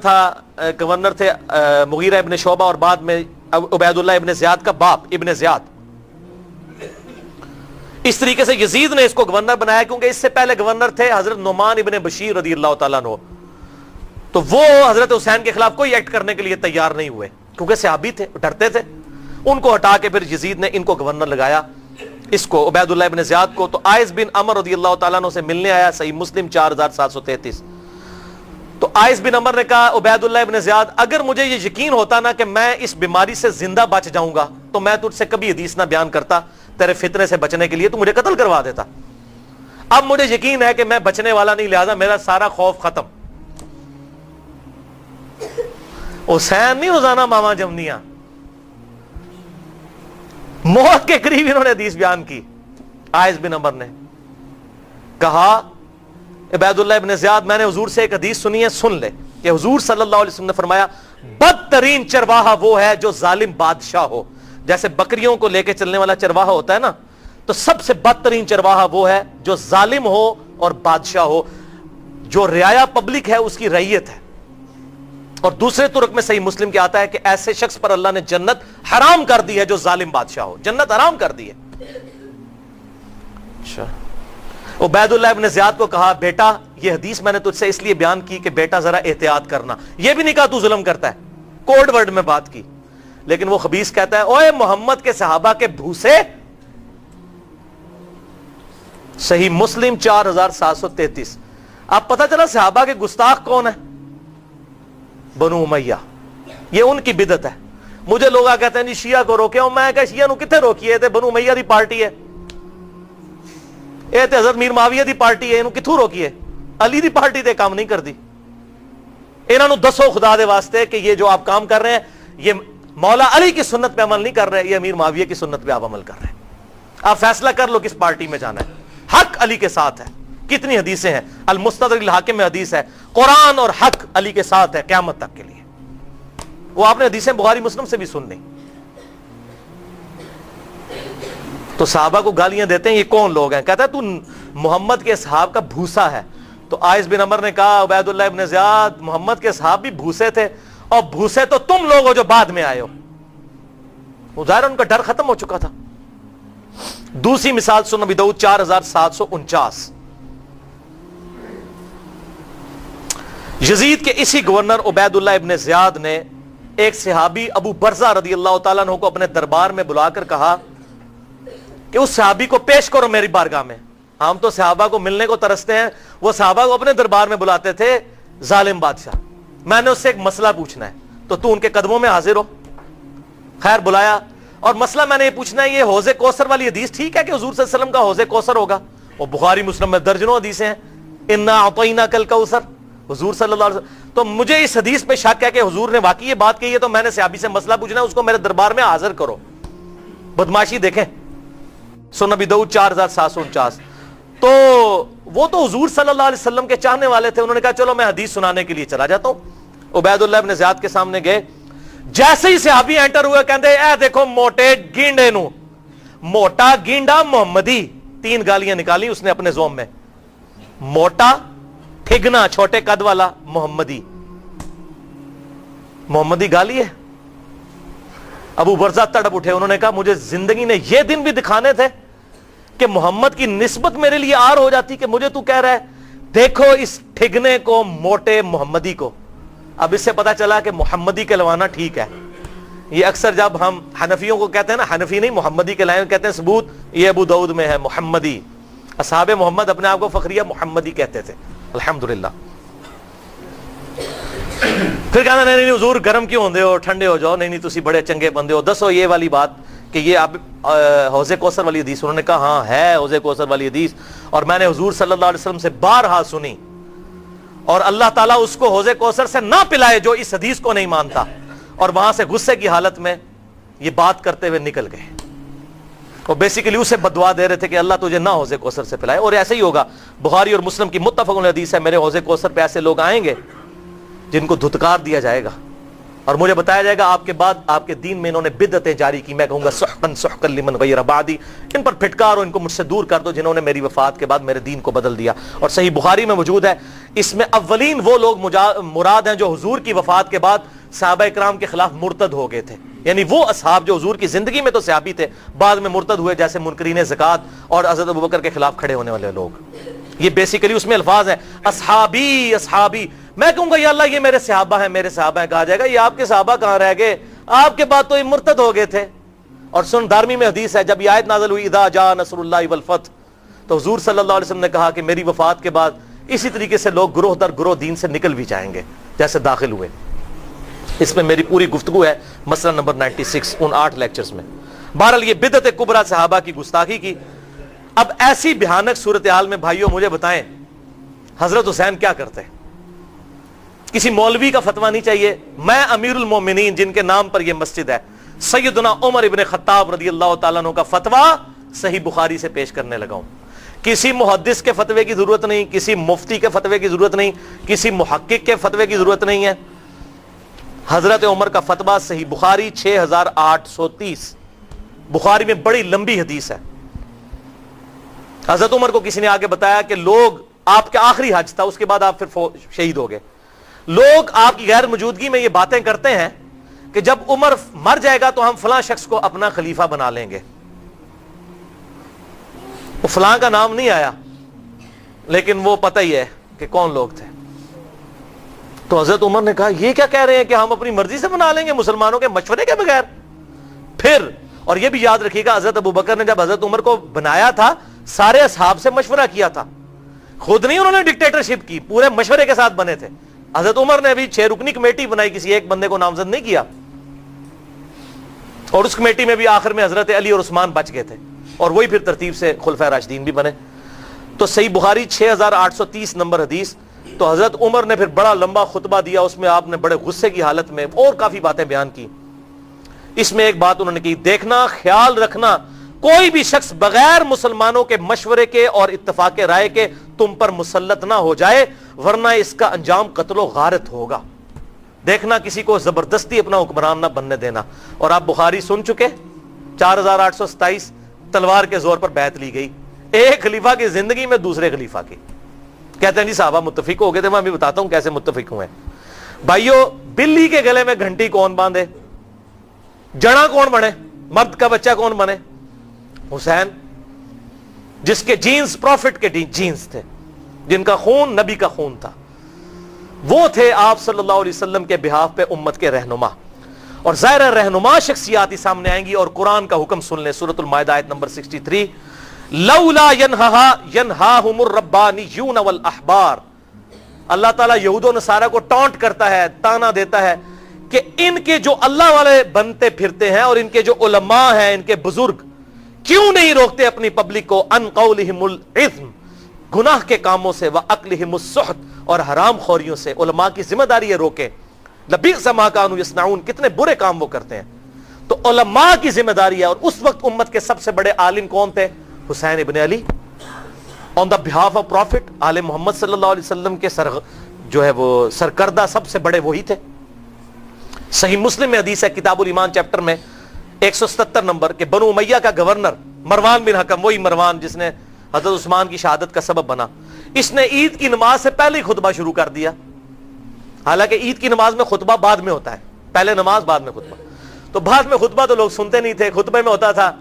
تھے مغیرہ ابن شعبہ اور بعد میں عبید اللہ ابن زیاد کا باپ ابن زیاد. اس طریقے سے یزید نے اس کو گورنر بنایا کیونکہ اس سے پہلے گورنر تھے حضرت نعمان ابن بشیر رضی اللہ تعالیٰ عنہ. تو وہ حضرت حسین کے خلاف کوئی ایکٹ کرنے کے لیے تیار نہیں ہوئے کیونکہ صحابی تھے, ڈرتے تھے. ان کو ہٹا کے پھر یزید نے ان کو گورنر لگایا, اس کو عبید اللہ ابن زیاد کو. تو عائض بن عمر رضی اللہ تعالیٰ عنہ سے ملنے آیا, صحیح مسلم 4733. تو عائض بن عمر نے کہا عبید اللہ ابن زیاد اگر مجھے یہ یقین ہوتا نا کہ میں اس بیماری سے زندہ بچ جاؤں گا تو میں تجھ سے کبھی حدیث نہ بیان کرتا, تیرے فتنے سے بچنے کے لیے تو مجھے قتل کروا دیتا. اب مجھے یقین ہے کہ میں بچنے والا نہیں, لہذا میرا سارا خوف ختم. حسین نہیں روزانہ ماما جمنیاں, موت کے قریب انہوں نے حدیث بیان کی. عائض بن عمر نے کہا عبید اللہ ابن زیاد میں نے حضور سے ایک حدیث سنی ہے, سن لے کہ حضور صلی اللہ علیہ وسلم نے فرمایا بدترین چرواہا وہ ہے جو ظالم بادشاہ ہو. جیسے بکریوں کو لے کے چلنے والا چرواہا ہوتا ہے نا, تو سب سے بدترین چرواہا وہ ہے جو ظالم ہو اور بادشاہ ہو, جو رعایا پبلک ہے اس کی رعیت ہے. اور دوسرے طرق میں صحیح مسلم کے آتا ہے کہ ایسے شخص پر اللہ نے جنت حرام کر دی ہے جو ظالم بادشاہ ہو, جنت حرام کر دی ہے. اچھا, عبید اللہ ابن زیاد کو کہا بیٹا یہ حدیث میں نے تجھ سے اس لیے بیان کی کہ بیٹا ذرا احتیاط کرنا. یہ بھی نہیں کہا تو ظلم کرتا ہے, کوڈ ورڈ میں بات کی. لیکن وہ خبیث کہتا ہے اوے محمد کے صحابہ کے بھوسے. صحیح مسلم 4733. اب پتہ چلا صحابہ کے گستاخ کون ہے, بنو امیہ. یہ ان کی بدعت ہے. مجھے لوگ کہتے ہیں جی شیعہ کو روکے, میں کہ شیعہ نو کتنے روکیے تے بنو امیہ دی پارٹی ہے, اے تے حضرت میر معاویہ دی پارٹی ہے, انہوں کتھوں روکیے, علی دی پارٹی تے کام نہیں کر دی. انہوں نے دسو خدا دے واسطے کہ یہ جو آپ کام کر رہے ہیں یہ مولا علی کی سنت پہ عمل نہیں کر رہے, یہ امیر معاویہ کی سنت پہ آپ عمل کر رہے ہیں. آپ فیصلہ کر لو کس پارٹی میں جانا ہے. حق علی کے ساتھ ہے. کتنی حدیثیں ہیں, المستدرک الحاکم میں حدیث ہے قرآن اور حق علی کے ساتھ ہے قیامت تک کے لیے. وہ آپ نے حدیثیں بخاری مسلم سے بھی سن لی. تو صحابہ کو گالیاں دیتے ہیں, یہ کون لوگ ہیں؟ کہتا ہے تو محمد کے صحاب کا بھوسا ہے. تو عائض بن عمر نے کہا عبید اللہ ابن زیاد محمد کے صحاب بھی بھوسے تھے, اور بھوسے تو تم لوگ ہو جو بعد میں آئے ہو. وہ ظاہر ان کا ڈر ختم ہو چکا تھا. دوسری مثال سنن ابی داؤد 4749. یزید کے اسی گورنر عبید اللہ ابن زیاد نے ایک صحابی ابو برزہ رضی اللہ تعالیٰ عنہ کو اپنے دربار میں بلا کر کہا کہ اس صحابی کو پیش کرو میری بارگاہ میں. ہم تو صحابہ کو ملنے کو ترستے ہیں, وہ صحابہ کو اپنے دربار میں بلاتے تھے ظالم بادشاہ. میں نے اس سے ایک مسئلہ پوچھنا ہے تو ان کے قدموں میں حاضر ہو. خیر بلایا, اور مسئلہ میں نے یہ پوچھنا ہے یہ حوض کوثر والی حدیث ٹھیک ہے کہ حضور صلی اللہ علیہ وسلم کا حوض کوثر ہوگا؟ وہ بخاری مسلم میں درجنوں حدیثیں ہیں, انا اعطیناک الکوثر, حضور صلی اللہ علیہ وسلم. تو مجھے اس حدیث پہ شک ہے کہ حضور نے واقعی یہ بات کہی ہے, تو میں نے صحابی سے مسئلہ پوچھنا ہے, اس کو میرے دربار میں حاضر کرو. بدماشی دیکھیں, سنن ابی داؤد 4749. تو وہ تو حضور صلی اللہ علیہ وسلم کے چاہنے والے تھے, انہوں نے کہا چلو میں حدیث سنانے کے لیے چلا جاتا ہوں. عبید اللہ ابن زیاد کے سامنے گئے, جیسے ہی صحابی انٹر ہوئے کہتے اے دیکھو موٹے گینڈے نو, موٹا گینڈا محمدی. 3 گالیاں نکالی اس نے اپنے زوم میں, موٹا ٹھگنا چھوٹے قد والا محمدی. محمدی گالی ہے. ابو برزہ تڑپ اٹھے, انہوں نے کہا مجھے زندگی نے یہ دن بھی دکھانے تھے کہ محمد کی نسبت میرے لیے آر ہو جاتی کہ مجھے تو کہہ رہا ہے دیکھو اس ٹھگنے کو موٹے محمدی کو. اب اس سے پتا چلا کہ محمدی کہلوانا ٹھیک ہے. یہ اکثر جب ہم حنفیوں کو کہتے ہیں نا, حنفی نہیں محمدی کے لائن کہتے ہیں ثبوت یہ ابو داؤد میں ہے محمدی. اصحاب محمد اپنے آپ کو فخریہ محمدی کہتے تھے الحمدللہ. پھر کہنا نہیں حضور گرم کیوں ہوندے ہو, ٹھنڈے ہو جاؤ. نہیں تسی بڑے چنگے بندے ہو, دسو یہ والی بات کہ یہ اب حوض کوثر والی حدیث. انہوں نے کہا ہاں ہے حوض کوثر والی حدیث, اور میں نے حضور صلی اللہ علیہ وسلم سے بارہا سنی, اور اللہ تعالیٰ اس کو حوض کوثر سے نہ پلائے جو اس حدیث کو نہیں مانتا. اور وہاں سے غصے کی حالت میں یہ بات کرتے ہوئے نکل گئے. اور بیسیکلی اسے بددعا دے رہے تھے کہ اللہ تجھے نہ حوض کوثر سے پلائے. اور ایسے ہی ہوگا, بخاری اور مسلم کی متفق علیہ حدیث ہے, میرے حوض کوثر پہ ایسے لوگ آئیں گے جن کو دھتکار دیا جائے گا, اور مجھے بتایا جائے گا آپ کے بعد آپ کے دین میں انہوں نے بدعتیں جاری کی. میں کہوں گا سحقا سحقا لمن غیر بعدی, ان پر پھٹکارو, ان کو مجھ سے دور کر دو جنہوں نے میری وفات کے بعد میرے دین کو بدل دیا. اور صحیح بخاری میں موجود ہے, اس میں اولین وہ لوگ مراد ہیں جو حضور کی وفات کے بعد صحابہ اکرام کے خلاف مرتد ہو گئے تھے. یعنی وہ اصحاب جو حضور کی زندگی میں تو صحابی تھے، بعد میں مرتد ہوئے، جیسے منکرین زکات اور حضرت ابوبکر کے خلاف کھڑے ہونے والے لوگ. یہ بیسیکلی اس میں الفاظ ہیں اصحابی اصحابی. میں کہوں گا یا اللہ یہ میرے صحابہ ہیں میرے صحابہ ہیں، کہا جائے گا یہ آپ کے صحابہ کہاں رہ گئے، آپ کے بعد تو یہ مرتد ہو گئے تھے. اور سن دارمی میں حدیث ہے، جب یہ آیت نازل ہوئی اذا جاء نصر اللہ والفتح، تو حضور صلی اللہ علیہ وسلم نے کہا کہ میری وفات کے بعد اسی طریقے سے لوگ گروہ در گروہ دین سے نکل بھی جائیں گے جیسے داخل ہوئے. اس میں میری پوری گفتگو ہے مسئلہ نمبر 96 ان 8 لیکچرز میں. بہرحال یہ بدعت کبریٰ صحابہ کی گستاخی کی. اب ایسی بھیانک صورتحال میں بھائیوں مجھے بتائیں حضرت حسین کیا کرتے؟ کسی مولوی کا فتویٰ نہیں چاہیے. میں امیر المومنین جن کے نام پر یہ مسجد ہے سیدنا عمر ابن خطاب رضی اللہ تعالیٰ عنہ کا فتویٰ صحیح بخاری سے پیش کرنے لگا ہوں. کسی محدث کے فتوے کی ضرورت نہیں، کسی مفتی کے فتوے کی ضرورت نہیں، کسی محقق کے فتوے کی ضرورت نہیں ہے. حضرت عمر کا فتویٰ صحیح بخاری 6830، بخاری میں بڑی لمبی حدیث ہے. حضرت عمر کو کسی نے آگے بتایا کہ لوگ، آپ کے آخری حج تھا، اس کے بعد آپ پھر شہید ہو گئے، لوگ آپ کی غیر موجودگی میں یہ باتیں کرتے ہیں کہ جب عمر مر جائے گا تو ہم فلاں شخص کو اپنا خلیفہ بنا لیں گے. وہ فلاں کا نام نہیں آیا لیکن وہ پتہ ہی ہے کہ کون لوگ تھے. تو حضرت عمر نے کہا یہ کیا کہہ رہے ہیں کہ ہم اپنی مرضی سے بنا لیں گے مسلمانوں کے مشورے کے بغیر؟ پھر اور یہ بھی یاد رکھیے گا حضرت ابوبکر نے جب حضرت عمر کو بنایا تھا سارے اصحاب سے مشورہ کیا تھا، خود نہیں انہوں نے ڈکٹیٹرشپ کی، پورے مشورے کے ساتھ بنے تھے. حضرت عمر نے بھی 6 رکنی کمیٹی بنائی، کسی ایک بندے کو نامزد نہیں کیا، اور اس کمیٹی میں بھی آخر میں حضرت علی اور عثمان بچ گئے تھے، اور وہی پھر ترتیب سے خلفائے راشدین بھی بنے. تو صحیح بخاری 6830 نمبر حدیث. تو حضرت عمر نے پھر بڑا لمبا خطبہ دیا، اس میں آپ نے بڑے غصے کی حالت میں اور کافی باتیں بیان کی. اس میں ایک بات انہوں نے کی، دیکھنا خیال رکھنا کوئی بھی شخص بغیر مسلمانوں کے مشورے کے اور اتفاق رائے کے تم پر مسلط نہ ہو جائے ورنہ اس کا انجام قتل و غارت ہوگا. دیکھنا کسی کو زبردستی اپنا حکمران نہ بننے دینا. اور آپ بخاری سن چکے 4827 تلوار کے زور پر بیعت لی گئی ایک خلیفہ کی زندگی میں دوسرے خلیفہ کی. کہتے ہیں جی صحابہ متفق ہو گئے تھے، میں ابھی بتاتا ہوں کیسے متفق ہوئے. بھائیو بلی کے گلے میں گھنٹی کون باندھے؟ جڑا کون بنے؟ مرد کا بچہ کون بنے؟ حسین، جس کے جینز پروفٹ کے جینز تھے، جن کا خون نبی کا خون تھا. وہ تھے آپ صلی اللہ علیہ وسلم کے بہاف پہ امت کے رہنما. اور ظاہر رہنما شخصیات ہی سامنے آئیں گی. اور قرآن کا حکم سن لیں، سورۃ المائدہ آیت نمبر 63، لولا ینہاہم الربانیون والاحبار. اللہ تعالیٰ یہود و نصارہ کو ٹانٹ کرتا ہے، تانا دیتا ہے کہ ان کے جو اللہ والے بنتے پھرتے ہیں اور ان کے جو علماء ہیں، ان کے بزرگ کیوں نہیں روکتے اپنی پبلک کو ان قولہم الاثم، گناہ کے کاموں سے، واکلہم السحت، اور حرام خوریوں سے. علماء کی ذمہ داری ہے روکے. لبئس ما کانوا یصنعون، کتنے برے کام وہ کرتے ہیں. تو علماء کی ذمہ داری ہے. اور اس وقت امت کے سب سے بڑے عالم کون تھے؟ حسین ابن علی. آن دا بہاف آف پروفٹ آل محمد صلی اللہ علیہ وسلم کے جو ہے وہ سرکردہ سب سے بڑے وہی تھے. صحیح مسلم میں حدیث ہے کتاب الایمان چیپٹر میں 177 نمبر کہ بنو امیہ کا گورنر مروان بن حکم، وہی مروان جس نے حضرت عثمان کی شہادت کا سبب بنا، اس نے عید کی نماز سے پہلے ہی خطبہ شروع کر دیا. حالانکہ عید کی نماز میں خطبہ بعد میں ہوتا ہے، پہلے نماز بعد میں خطبہ. تو بعد میں خطبہ تو لوگ سنتے نہیں تھے. خطبے میں ہوتا تھا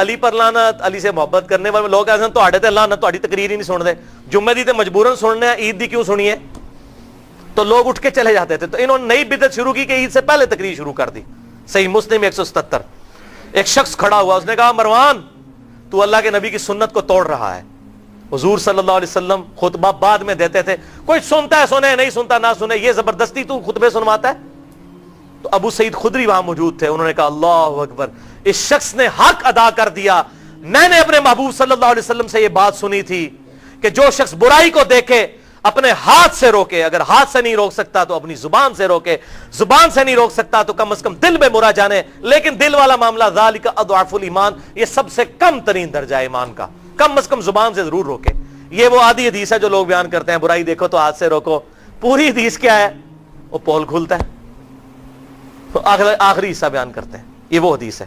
علی پر لعنت، علی سے محبت کرنے والے لوگ ایسے تو آڑے تے لعنت، تو آڑی تقریر ہی نہیں سن دے، جمعہ دی تے مجبوراً سننے ہیں، عید دی کیوں سنیے؟ تو لوگ اٹھ کے چلے جاتے تھے. تو انہوں نے نئی بدعت شروع کی کہ عید سے پہلے تقریر شروع کر دی. صحیح مسلم 177. ایک شخص کھڑا ہوا، اس نے کہا مروان تو اللہ کے نبی کی سنت کو توڑ رہا ہے. حضور صلی اللہ علیہ وسلم خطبہ بعد میں دیتے تھے، کوئی سنتا ہے سنے، نہیں سنتا نہ سنے، یہ زبردستی تو خطبے سنواتا ہے. تو ابو سعید خدری وہاں موجود تھے، انہوں نے کہا اللہ اکبر، اس شخص نے حق ادا کر دیا. میں نے اپنے محبوب صلی اللہ علیہ وسلم سے یہ بات سنی تھی کہ جو شخص برائی کو دیکھے اپنے ہاتھ سے روکے، اگر ہاتھ سے نہیں روک سکتا تو اپنی زبان سے روکے، زبان سے نہیں روک سکتا تو کم از کم دل میں برا جانے. لیکن دل والا معاملہ ذالک اضعف الایمان، یہ سب سے کم ترین درجہ ایمان کا، کم از کم زبان سے ضرور روکے. یہ وہ آدھی حدیث ہے جو لوگ بیان کرتے ہیں برائی دیکھو تو ہاتھ سے روکو. پوری حدیث کیا ہے؟ وہ پول کھلتا ہے، تو آخری حصہ بیان کرتے ہیں، یہ وہ حدیث ہے.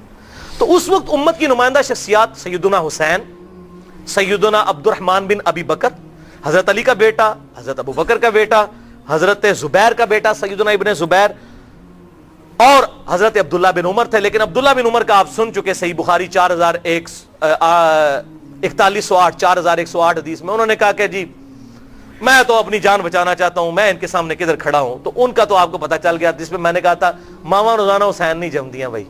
تو اس وقت امت کی نمائندہ شخصیات سیدنا حسین، سیدنا عبد الرحمن بن ابی بکر، حضرت علی کا بیٹا، حضرت ابو بکر کا بیٹا، حضرت زبیر کا بیٹا سیدنا ابن زبیر، اور حضرت عبداللہ بن عمر تھے. لیکن عبداللہ بن عمر کا آپ سن چکے, صحیح بخاری 4108 حدیث میں انہوں نے کہا کہ جی میں تو اپنی جان بچانا چاہتا ہوں, میں ان کے سامنے کدھر کھڑا ہوں. تو ان کا تو آپ کو پتا چل گیا, جس پہ میں نے کہا تھا ماما روزانہ حسین نہیں جمدیاں بھائی.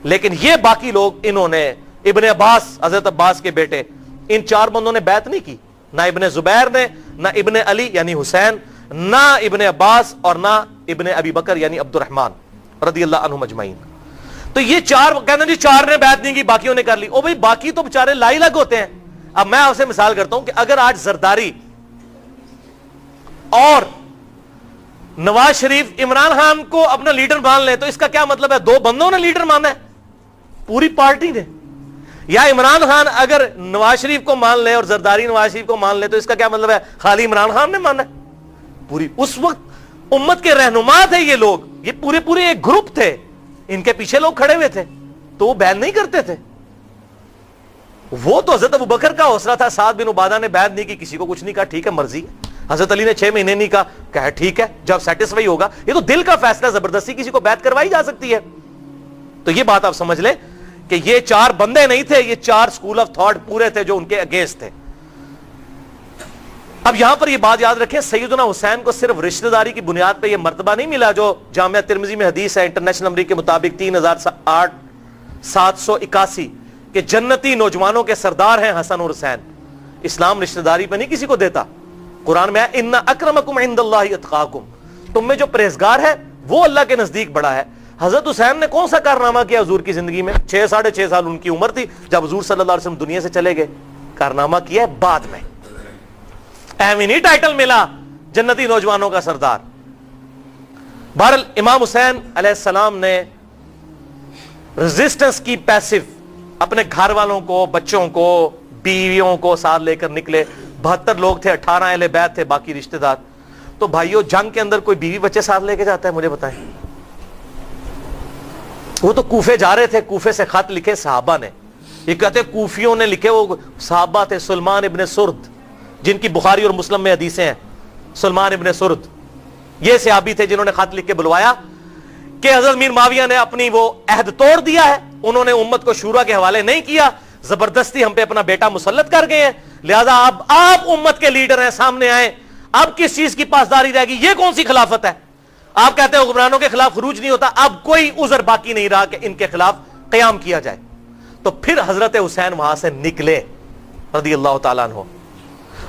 لیکن یہ باقی لوگ, انہوں نے ابن عباس, حضرت عباس کے بیٹے, ان 4 بندوں نے بیعت نہیں کی, نہ ابن زبیر نے, نہ ابن علی یعنی حسین, نہ ابن عباس, اور نہ ابن ابی بکر یعنی عبد الرحمن رضی اللہ عنہم اجمعین. تو یہ 4 کہنا جی 4 نے بیعت نہیں کی, باقیوں نے کر لی. او بھائی باقی تو بےچارے لائی لگ ہوتے ہیں. اب میں آپ سے مثال کرتا ہوں کہ اگر آج زرداری اور نواز شریف عمران خان کو اپنا لیڈر مان لیں تو اس کا کیا مطلب ہے؟ 2 بندوں نے لیڈر مانا ہے, پوری پارٹی نے. یا عمران خان اگر نواز شریف کو مان لے اور زرداری نواز شریف کو مان لے تو اس کا کیا مطلب ہے؟ خالی عمران خان نے مانا ہے پوری. اس وقت امت کے رہنما تھے یہ لوگ, یہ پورے ایک گروپ تھے, ان کے پیچھے لوگ کھڑے ہوئے تھے, تو وہ بیعت نہیں کرتے تھے. وہ تو حضرت ابوبکر کا حوصلہ تھا, سعد بن عبادہ نے بیعت نہیں کی, کسی کو کچھ نہیں کہا, ٹھیک ہے مرضی ہے. حضرت علی نے 6 مہینے نہیں کہا, کہا ٹھیک ہے جب سیٹسفائی ہوگا. یہ تو دل کا فیصلہ, زبردستی کسی کو بیعت کروائی جا سکتی ہے. تو یہ بات آپ سمجھ لیں کہ یہ 4 بندے نہیں تھے, یہ 4 سکول آف تھاٹ پورے تھے جو ان کے اگینسٹ تھے. اب یہاں پر یہ بات یاد رکھیں, سیدنا حسین کو صرف رشتہ داری کی بنیاد پہ یہ مرتبہ نہیں ملا جو جامعہ ترمذی میں حدیث ہے انٹرنیشنل نمبر کے مطابق 3781 کہ جنتی نوجوانوں کے سردار ہیں حسن اور حسین. اسلام رشتہ داری پہ نہیں کسی کو دیتا. قرآن میں ہے ان اکرمکم عند اللہ اتقاکم, تم میں جو پرہیزگار ہے وہ اللہ کے نزدیک بڑا ہے. حضرت حسین نے کون سا کارنامہ کیا حضور کی زندگی میں؟ 6.5 سال ان کی عمر تھی جب حضور صلی اللہ علیہ وسلم دنیا سے چلے گئے. کارنامہ کیا ہے بعد میں, نہیں ٹائٹل ملا جنتی نوجوانوں کا سردار. بہرحال امام حسین علیہ السلام نے ریزسٹنس کی پیسو, اپنے گھر والوں کو, بچوں کو, بیویوں کو ساتھ لے کر نکلے. 72 لوگ تھے, 18 اہل بیت تھے, باقی رشتہ دار. تو بھائیو جنگ کے اندر کوئی بیوی بچے ساتھ لے کے جاتا ہے؟ مجھے بتائیں. وہ تو کوفے جا رہے تھے, کوفے سے خط لکھے صحابہ نے, یہ کہتے کوفیوں نے لکھے, وہ صحابہ تھے. سلمان ابن سرد جن کی بخاری اور مسلم میں حدیثیں ہیں, سلمان ابن سرد یہ صحابی تھے جنہوں نے خط لکھ کے بلوایا کہ حضرت میر معاویہ نے اپنی وہ عہد توڑ دیا ہے, انہوں نے امت کو شورا کے حوالے نہیں کیا, زبردستی ہم پہ اپنا بیٹا مسلط کر گئے ہیں, لہذا آپ امت کے لیڈر ہیں, سامنے آئیں, اب کس چیز کی پاسداری رہے گی؟ یہ کون سی خلافت ہے؟ آپ کہتے ہیں حکمرانوں کے خلاف خروج نہیں ہوتا, اب کوئی عذر باقی نہیں رہا کہ ان کے خلاف قیام کیا جائے. تو پھر حضرت حسین وہاں سے نکلے رضی اللہ تعالیٰ عنہ,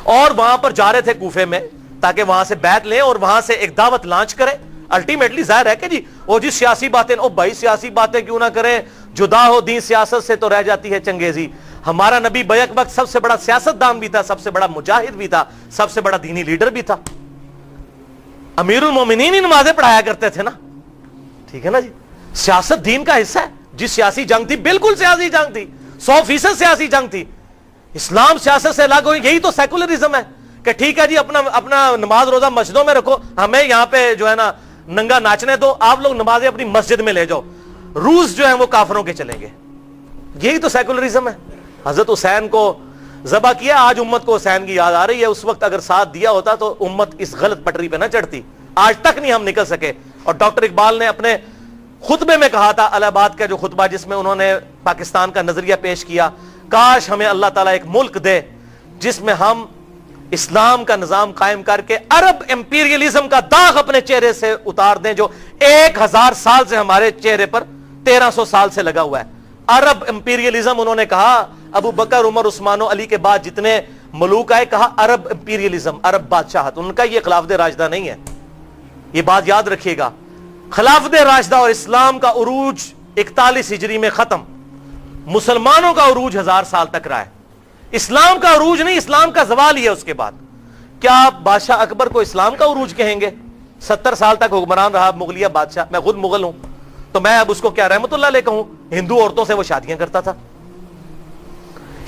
اور وہاں پر جا رہے تھے کوفے میں تاکہ وہاں سے بیعت لیں اور وہاں سے ایک دعوت لانچ کریں. الٹیمیٹلی ظاہر ہے کہ جی وہ جی سیاسی باتیں, او بھائی سیاسی باتیں کیوں نہ کریں, جدا ہو دین سیاست سے تو رہ جاتی ہے چنگیزی. ہمارا نبی بیک وقت سب سے بڑا سیاست دان بھی تھا, سب سے بڑا مجاہد بھی تھا, سب سے بڑا دینی لیڈر بھی تھا. امیر المومنین ہی نمازیں پڑھایا کرتے تھے نا, ٹھیک ہے نا جی. سیاست دین کا حصہ ہے. جس سیاسی جنگ تھی, بالکل سیاسی جنگ تھی, 100% سیاسی جنگ تھی. اسلام سیاست سے الگ ہو, یہی تو سیکولرزم ہے کہ ٹھیک ہے جی اپنا نماز روزہ مسجدوں میں رکھو, ہمیں یہاں پہ جو ہے نا ننگا ناچنے دو, آپ لوگ نمازیں اپنی مسجد میں لے جاؤ, روز جو ہیں وہ کافروں کے چلیں گے. یہی تو سیکولرزم ہے. حضرت حسین کو ذبح کیا, آج امت کو حسین کی یاد آ رہی ہے. اس وقت اگر ساتھ دیا ہوتا تو امت اس غلط پٹری پہ نہ چڑھتی. آج تک نہیں ہم نکل سکے. اور ڈاکٹر اقبال نے اپنے خطبے میں کہا تھا, الہ آباد کا جو خطبہ جس میں انہوں نے پاکستان کا نظریہ پیش کیا, کاش ہمیں اللہ تعالیٰ ایک ملک دے جس میں ہم اسلام کا نظام قائم کر کے عرب امپیریلزم کا داغ اپنے چہرے سے اتار دیں جو 1000 سال سے ہمارے چہرے پر 1300 سال سے لگا ہوا ہے. عرب امپیریلزم, انہوں نے کہا ابو بکر, عمر, عثمان و علی کے بعد جتنے ملوک آئے, کہا عرب امپیریلزم, عرب بادشاہت. ان کا یہ خلافت راشدہ نہیں ہے, یہ بات یاد رکھیے گا. خلافت راشدہ اور اسلام کا عروج 41 ہجری میں ختم, مسلمانوں کا عروج 1000 سال تک رہا ہے. اسلام کا عروج نہیں, اسلام کا زوال ہی ہے اس کے بعد. کیا آپ بادشاہ اکبر کو اسلام کا عروج کہیں گے؟ 70 سال تک حکمران رہا مغلیہ بادشاہ, میں خود مغل ہوں, تو میں اب اس کو کیا رحمت اللہ علیہ کہوں؟ ہندو عورتوں سے وہ شادیاں کرتا تھا.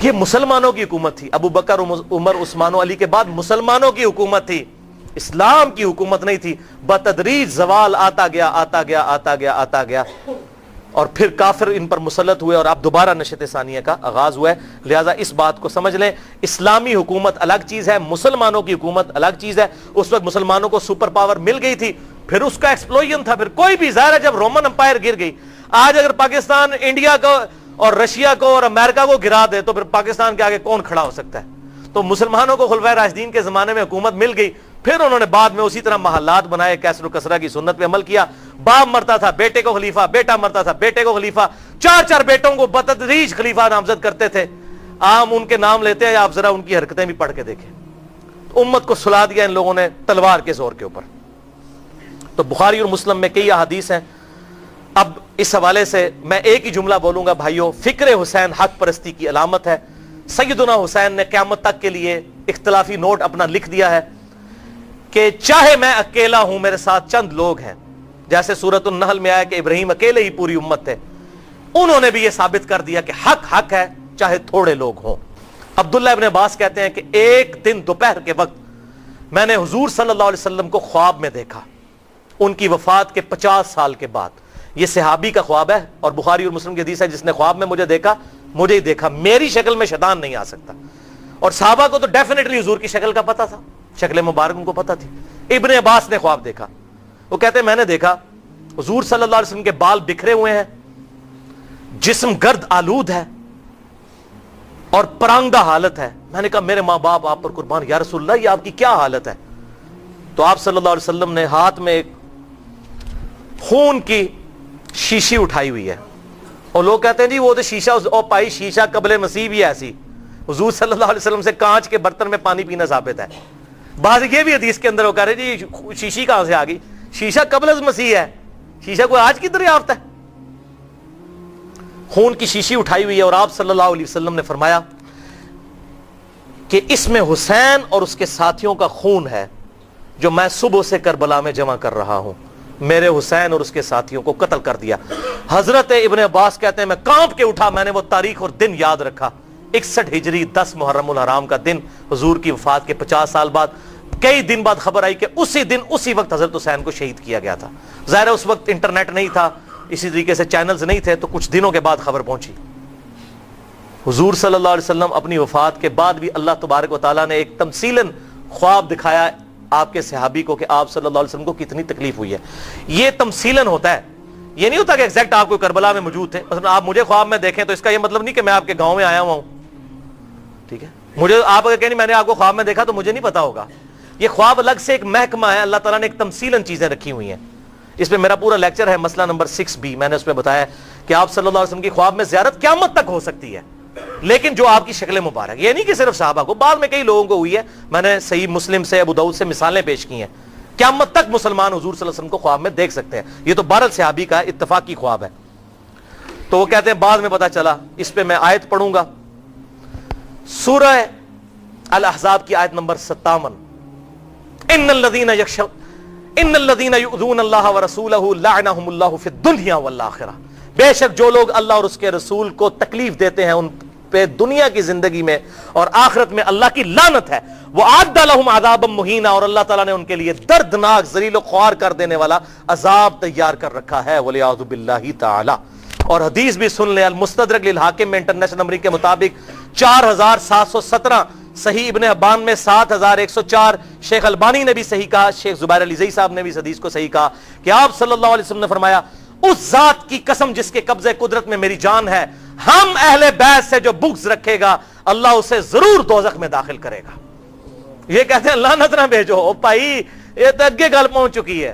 یہ مسلمانوں کی حکومت تھی. ابو بکر, عمر, عثمان و علی کے بعد مسلمانوں کی حکومت تھی, اسلام کی حکومت نہیں تھی. بتدریج زوال آتا گیا, آتا گیا, آتا گیا, آتا گیا, اور پھر کافر ان پر مسلط ہوئے اور اب دوبارہ نشت ثانیہ کا آغاز ہوا ہے. لہذا اس بات کو سمجھ لیں, اسلامی حکومت الگ چیز ہے, مسلمانوں کی حکومت الگ چیز ہے. اس وقت مسلمانوں کو سپر پاور مل گئی تھی, پھر اس کا ایکسپلوژن تھا. پھر کوئی بھی ظاہر ہے جب رومن امپائر گر گئی, آج اگر پاکستان انڈیا کو اور رشیا کو اور امریکہ کو گرا دے تو پھر پاکستان کے آگے کون کھڑا ہو سکتا ہے؟ تو مسلمانوں کو خلفائے راشدین کے زمانے میں حکومت مل گئی, پھر انہوں نے بعد میں اسی طرح محلات بنائے, کیسر و کسرہ کی سنت پہ عمل کیا. باپ مرتا تھا بیٹے کو خلیفہ, بیٹا مرتا تھا بیٹے کو خلیفہ, 4 بیٹوں کو بتدریج خلیفہ نامزد کرتے تھے. عام ان کے نام لیتے ہیں, آپ ذرا ان کی حرکتیں بھی پڑھ کے دیکھیں. امت کو سلا دیا ان لوگوں نے تلوار کے زور کے اوپر. تو بخاری اور مسلم میں کئی احادیث ہیں. اب اس حوالے سے میں ایک ہی جملہ بولوں گا بھائیو, فکر حسین حق پرستی کی علامت ہے. سیدنا حسین نے قیامت تک کے لیے اختلافی نوٹ اپنا لکھ دیا ہے کہ چاہے میں اکیلا ہوں, میرے ساتھ چند لوگ ہیں, جیسے سورۃ النحل میں آیا کہ ابراہیم اکیلے ہی پوری امت تھے, انہوں نے بھی یہ ثابت کر دیا کہ حق حق ہے چاہے تھوڑے لوگ ہوں. عبداللہ ابن عباس کہتے ہیں کہ ایک دن دوپہر کے وقت میں نے حضور صلی اللہ علیہ وسلم کو خواب میں دیکھا, ان کی وفات کے 50 سال کے بعد. یہ صحابی کا خواب ہے اور بخاری اور مسلم کی حدیث ہے, جس نے خواب میں مجھے دیکھا, مجھے ہی دیکھا, میری شکل میں شیطان نہیں آ سکتا. اور صحابہ کو تو ڈیفینیٹلی حضور کی شکل کا پتہ تھا, شکل مبارک ان کو پتہ تھی. ابن عباس نے خواب دیکھا, وہ کہتے ہیں میں نے دیکھا حضور صلی اللہ علیہ وسلم کے بال بکھرے ہوئے ہیں, جسم گرد آلود ہے اور پرانگا حالت ہے. میں نے کہا میرے ماں باپ آپ پر قربان, یا رسول اللہ یہ آپ کی کیا حالت ہے؟ تو آپ صلی اللہ علیہ وسلم نے ہاتھ میں ایک خون کی شیشی اٹھائی ہوئی ہے, اور لوگ کہتے ہیں جی وہ تو شیشہ, او پائی شیشہ قبل مسیح بھی ایسی. حضور صلی اللہ علیہ وسلم سے کانچ کے برتن میں پانی پینا ثابت ہے. بعض یہ بھی حدیث کے اندر وہ کہہ رہے جی شیشی کہاں سے آ گئی, شیشہ قبل از مسیح ہے, شیشہ کوئی آج کی دریافت ہے. خون کی شیشی اٹھائی ہوئی ہے, اور آپ صلی اللہ علیہ وسلم نے فرمایا کہ اس میں حسین اور اس کے ساتھیوں کا خون ہے جو میں صبح سے کربلا میں جمع کر رہا ہوں. میرے حسین اور اس کے ساتھیوں کو قتل کر دیا. حضرت ابن عباس کہتے ہیں میں کانپ کے اٹھا, میں نے وہ تاریخ اور دن یاد رکھا, 61 ہجری 10 محرم الحرام کا دن, حضور کی وفات کے 50 سال بعد. کئی دن بعد خبر آئی کہ اسی دن اسی وقت حضرت حسین کو شہید کیا گیا تھا. ظاہر ہے اس وقت انٹرنیٹ نہیں تھا, اسی طریقے سے چینلز نہیں تھے, تو کچھ دنوں کے بعد خبر پہنچی. حضور صلی اللہ علیہ وسلم اپنی وفات کے بعد بھی اللہ تبارک و تعالیٰ نے ایک تمثیلاً خواب دکھایا آپ کے صحابی کو کہ آپ صلی اللہ علیہ وسلم کو کتنی تکلیف ہوئی ہے. یہ تمثیلاً ہوتا ہے, یہ نہیں ہوتا کہ ایگزیکٹ آپ کو کربلا میں موجود تھے. مثلا آپ مجھے خواب میں دیکھیں تو اس کا یہ مطلب نہیں کہ میں آپ کے گاؤں میں آیا ہوا ہوں, ٹھیک ہے. مجھے آپ اگر کہیں میں نے آپ کو خواب میں دیکھا تو مجھے نہیں پتا ہوگا. یہ خواب الگ سے ایک محکمہ ہے, اللہ تعالیٰ نے ایک تمثیلاً چیزیں رکھی ہوئی ہیں. اس پہ میرا پورا لیکچر ہے, مسئلہ نمبر 6B, میں نے اس میں بتایا کہ آپ صلی اللہ علیہ وسلم کی خواب میں زیارت قیامت تک ہو سکتی ہے, لیکن جو آپ کی شکل مبارک, یہ نہیں کہ صرف صحابہ کو, بعد میں کئی لوگوں کو ہوئی ہے. میں نے صحیح مسلم سے, ابو داؤد سے مثالیں پیش کی ہیں. قیامت تک مسلمان حضور صلی اللہ علیہ وسلم کو خواب میں دیکھ سکتے ہیں. یہ تو 12 صحابی کا اتفاقی خواب ہے. تو وہ کہتے ہیں بعد میں پتا چلا. اس پہ میں آیت پڑھوں گا, سورہ الاحزاب کی آیت نمبر 57. ان الذین یؤذون اللہ ورسولہ لعنہم اللہ فی الدنیا والآخرہ, بے شک جو لوگ اللہ اور اس کے رسول کو تکلیف دیتے ہیں ان پہ دنیا کی زندگی میں اور آخرت میں اللہ کی لعنت ہے. وَأَعَدَّ لَهُمْ عَذَابًا مُهِينًا, اور اللہ تعالیٰ نے ان کے لیے دردناک ذلیل و خوار کر دینے والا عذاب تیار کر رکھا ہے. وَلِعَاذُ بِاللَّهِ تَعَالَى. اور حدیث بھی سن لیں, المستدرک للحاکم میں انٹرنیشنل نمبر کے مطابق 4717, صحیح ابن حبان میں 7104, شیخ البانی نے بھی صحیح کہا, شیخ زبیر علی زئی صاحب نے بھی اس حدیث کو صحیح کہا کہ آپ صلی اللہ علیہ وسلم نے فرمایا اس ذات کی قسم جس کے قبضے قدرت میں میری جان ہے, ہم اہل بیت سے جو بغض رکھے گا اللہ اسے ضرور دوزخ میں داخل کرے گا. یہ کہتے ہیں لعنت نہ بھیجو, او بھائی یہ تو اگے گل پہنچ چکی ہے.